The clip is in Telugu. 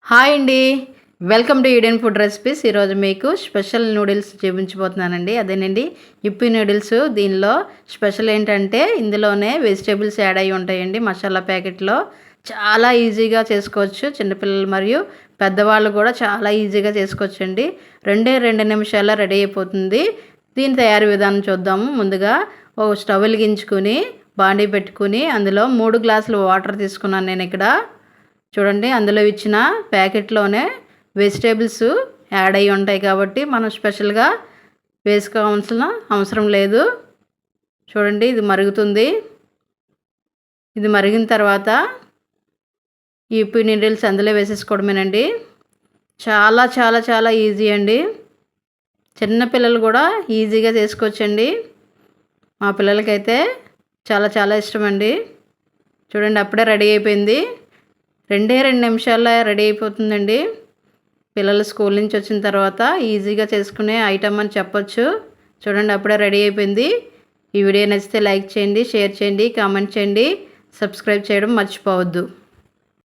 హాయ్ అండి. Welcome to Eden food recipes. ఈరోజు మీకు స్పెషల్ నూడిల్స్ చూపించబోతున్నానండి. అదేనండి ఇప్పి నూడిల్స్. దీనిలో స్పెషల్ ఏంటంటే ఇందులోనే వెజిటేబుల్స్ యాడ్ అయ్యి ఉంటాయండి మసాలా ప్యాకెట్లో. చాలా ఈజీగా చేసుకోవచ్చు. చిన్నపిల్లలు మరియు పెద్దవాళ్ళు కూడా చాలా ఈజీగా చేసుకోవచ్చండి. 2 నిమిషాల్లో రెడీ అయిపోతుంది. దీని తయారీ విధానం చూద్దాము. ముందుగా ఒక స్టవ్ వెలిగించుకుని బాండీ పెట్టుకుని అందులో 3 గ్లాసులు వాటర్ తీసుకున్నాను నేను ఇక్కడ. చూడండి, అందులో ఇచ్చిన ప్యాకెట్లోనే వెజిటేబుల్స్ యాడ్ అయ్యి ఉంటాయి కాబట్టి మనం స్పెషల్గా వేసుకోవాల్సిన అవసరం లేదు. చూడండి, ఇది మరుగుతుంది. ఇది మరిగిన తర్వాత ఈ ఇప్పి నూడిల్స్ అందులో వేసేసుకోవడమేనండి. చాలా చాలా చాలా ఈజీ అండి. చిన్నపిల్లలు కూడా ఈజీగా చేసుకోవచ్చండి. మా పిల్లలకైతే చాలా చాలా ఇష్టం అండి. చూడండి, అప్పుడే రెడీ అయిపోయింది. 2 నిమిషాల్లో రెడీ అయిపోతుందండి. పిల్లలు స్కూల్ నుంచి వచ్చిన తర్వాత ఈజీగా చేసుకునే ఐటమ్ అని చెప్పొచ్చు. చూడండి, అప్పుడే రెడీ అయిపోయింది. ఈ వీడియో నచ్చితే లైక్ చేయండి, షేర్ చేయండి, కామెంట్ చేయండి, సబ్స్క్రైబ్ చేయడం మర్చిపోవద్దు.